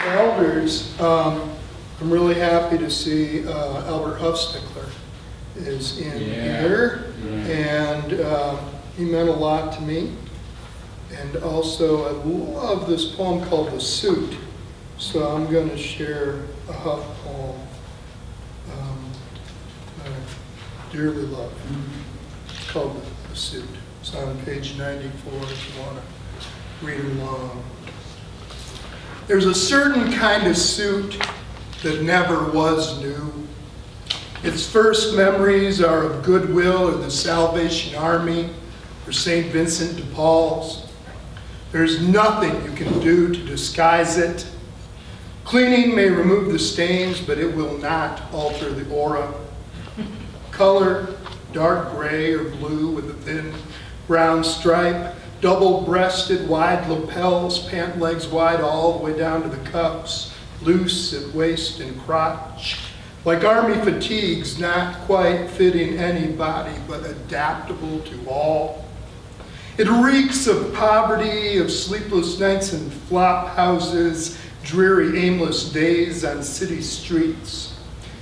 Elders, I'm really happy to see Albert Huffstickler is in here, and he meant a lot to me. And also, I love this poem called "The Suit," so I'm going to share a Huff poem I dearly love. It's called "The Suit." It's on page 94 if you want to read along. There's a certain kind of suit that never was new. Its first memories are of goodwill or the Salvation Army or St. Vincent de Paul's. There's nothing you can do to disguise it. Cleaning may remove the stains, but it will not alter the aura. Color, dark gray or blue with a thin brown stripe, double-breasted, wide lapels, pant legs wide all the way down to the cuffs, loose at waist and crotch. Like army fatigues, not quite fitting anybody, but adaptable to all. It reeks of poverty, of sleepless nights in flop houses, dreary, aimless days on city streets.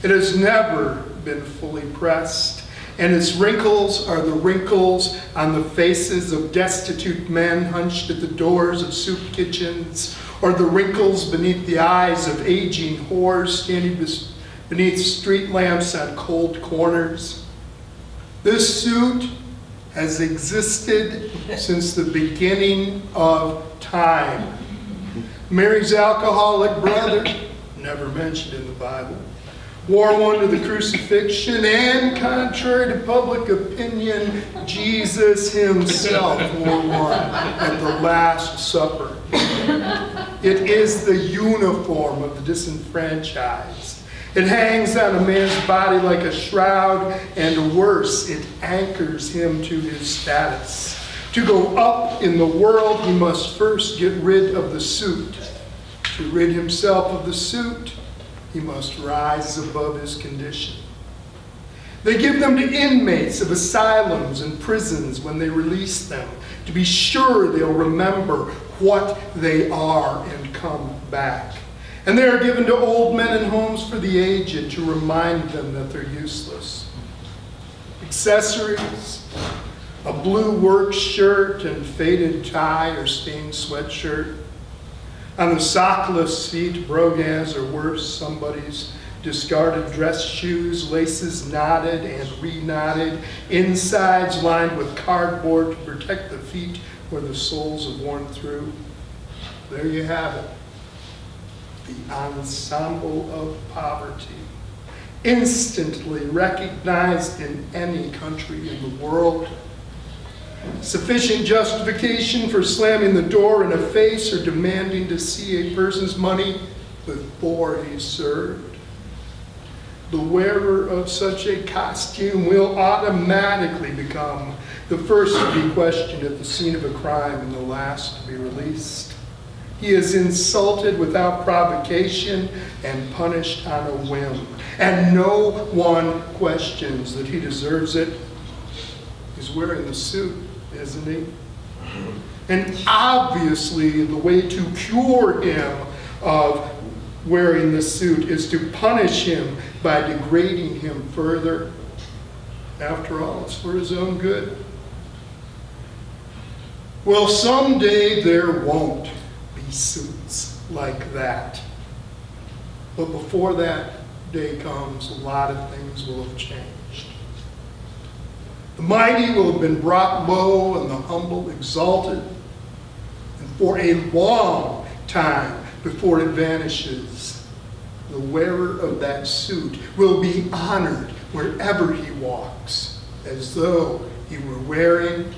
It has never been fully pressed, and its wrinkles are the wrinkles on the faces of destitute men hunched at the doors of soup kitchens, or the wrinkles beneath the eyes of aging whores standing beneath street lamps on cold corners. This suit has existed since the beginning of time. Mary's alcoholic brother, never mentioned in the Bible, wore one to the crucifixion, and contrary to public opinion, Jesus himself wore one at the Last Supper. It is the uniform of the disenfranchised. It hangs on a man's body like a shroud, and worse, it anchors him to his status. To go up in the world, he must first get rid of the suit. To rid himself of the suit, he must rise above his condition. They give them to inmates of asylums and prisons when they release them, to be sure they'll remember what they are and come back. And they are given to old men in homes for the aged to remind them that they're useless. Accessories, a blue work shirt and faded tie or stained sweatshirt. On the sockless feet, brogans or worse, somebody's discarded dress shoes, laces knotted and re-knotted, insides lined with cardboard to protect the feet where the soles have worn through. There you have it. The ensemble of poverty, instantly recognized in any country in the world. Sufficient justification for slamming the door in a face or demanding to see a person's money before he's served. The wearer of such a costume will automatically become the first to be questioned at the scene of a crime and the last to be released. He is insulted without provocation and punished on a whim. And no one questions that he deserves it. He's wearing the suit, isn't he? And obviously the way to cure him of wearing the suit is to punish him by degrading him further. After all, it's for his own good. Well, someday there won't be suits like that. But before that day comes, a lot of things will have changed. The mighty will have been brought low and the humble exalted. And for a long time before it vanishes, the wearer of that suit will be honored wherever he walks, as though he were wearing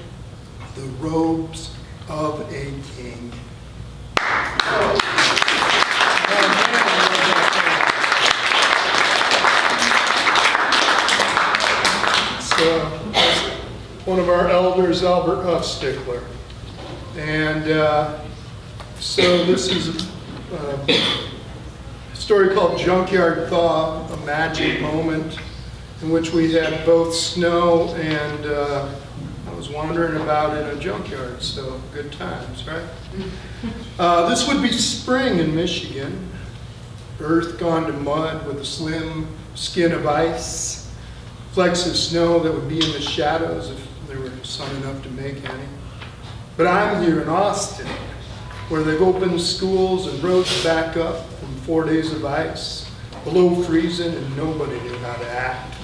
the robes of a king. So, one of our elders, Albert Huffstickler. And so this is a story called Junkyard Thaw, a magic moment in which we had both snow and was wandering about in a junkyard, so good times, right? This would be spring in Michigan. Earth gone to mud with a slim skin of ice. Flecks of snow that would be in the shadows if there were sun enough to make any. But I'm here in Austin, where they've opened schools and roads back up from 4 days of ice, below freezing, and nobody knew how to act.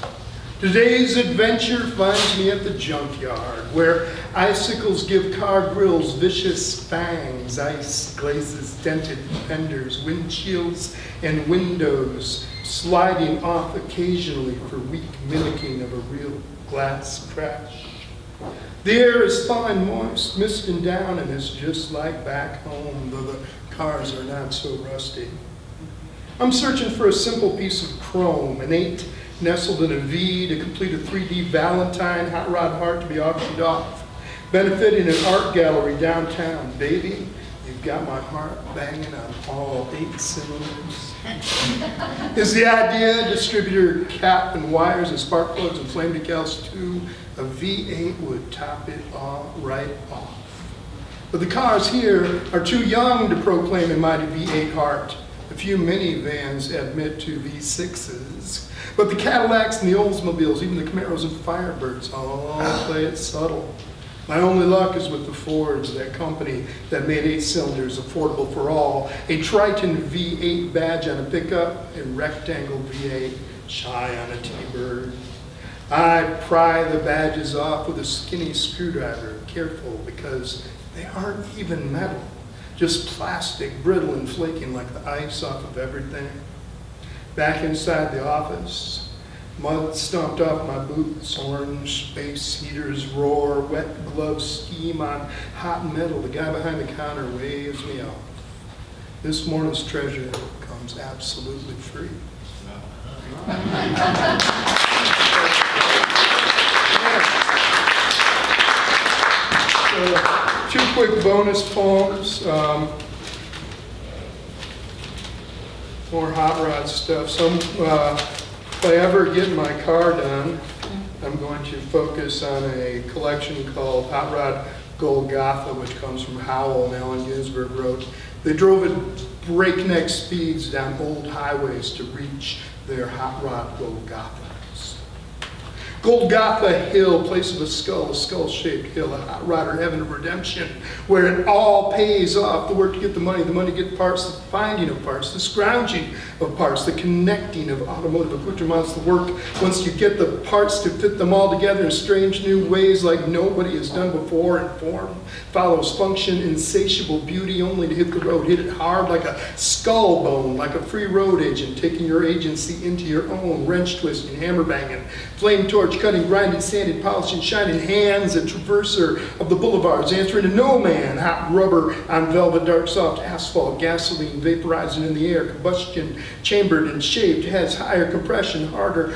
Today's adventure finds me at the junkyard, where icicles give car grills vicious fangs, ice glazes dented fenders, windshields and windows sliding off occasionally for weak mimicking of a real glass crash. The air is fine, moist, misting down, and it's just like back home, though the cars are not so rusty. I'm searching for a simple piece of chrome, an 8 nestled in a V to complete a 3D Valentine hot rod heart to be auctioned off, benefiting an art gallery downtown. Baby, you've got my heart banging on all 8 cylinders. Is the idea distributor cap and wires and spark plugs and flame decals too? A V8 would top it all right off. But the cars here are too young to proclaim a mighty V8 heart. A few minivans admit to V6s. But the Cadillacs and the Oldsmobiles, even the Camaros and Firebirds, all play it subtle. My only luck is with the Fords, that company that made 8 cylinders affordable for all. A Triton V8 badge on a pickup, a rectangle V8 shy on a T-Bird. I pry the badges off with a skinny screwdriver, careful because they aren't even metal. Just plastic, brittle and flaking like the ice off of everything. Back inside the office, mud stomped off my boots, orange space heaters roar, wet gloves steam on hot metal. The guy behind the counter waves me off. This morning's treasure comes absolutely free. So, 2 quick bonus poems. More hot rod stuff. If I ever get my car done, I'm going to focus on a collection called Hot Rod Golgotha, which comes from Howell and Allen Ginsberg wrote. They drove at breakneck speeds down old highways to reach their hot rod Golgothas. Golgotha Hill, place of a skull-shaped hill, a hot rodder heaven of redemption, where it all pays off. The work to get the money to get parts, the finding of parts, the scrounging of parts, the connecting of automotive accoutrements, the work once you get the parts to fit them all together in strange new ways like nobody has done before, and form follows function, insatiable beauty, only to hit the road, hit it hard like a skull bone, like a free road agent, taking your agency into your own, wrench twisting, hammer banging, flame torch cutting, grinding, sanding, polishing, shining hands, a traverser of the boulevards, answering to no man, hot rubber on velvet, dark soft asphalt, gasoline vaporizing in the air, combustion chambered and shaped, has higher compression, harder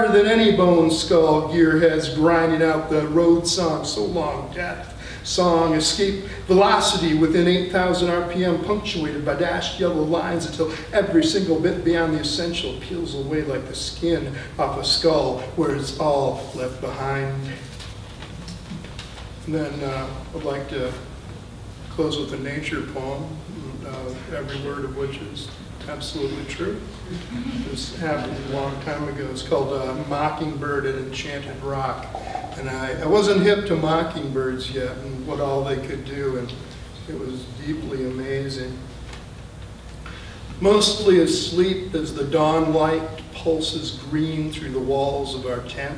than any bone skull gear has, grinding out the road song, so long death. Song, escape velocity within 8,000 RPM, punctuated by dashed yellow lines until every single bit beyond the essential peels away like the skin off a skull where it's all left behind. And then I'd like to close with a nature poem, every word of which is absolutely true. This happened a long time ago. It's called Mockingbird at Enchanted Rock. And I wasn't hip to mockingbirds yet and what all they could do, and it was deeply amazing. Mostly asleep as the dawn light pulses green through the walls of our tent.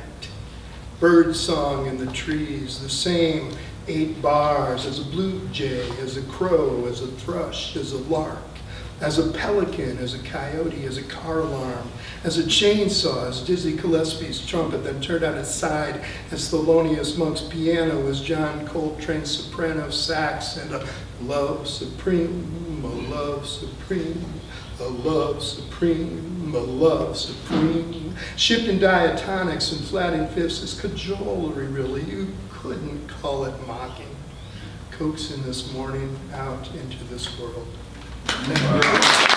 Bird song in the trees, the same 8 bars as a blue jay, as a crow, as a thrush, as a lark, as a pelican, as a coyote, as a car alarm, as a chainsaw, as Dizzy Gillespie's trumpet, then turned on its side, as Thelonious Monk's piano, as John Coltrane's soprano sax, and a love supreme, a love supreme, a love supreme, a love supreme. Shifting diatonics and flatting fifths is cajolery, really. You couldn't call it mocking. Coaxing this morning out into this world. Thank you.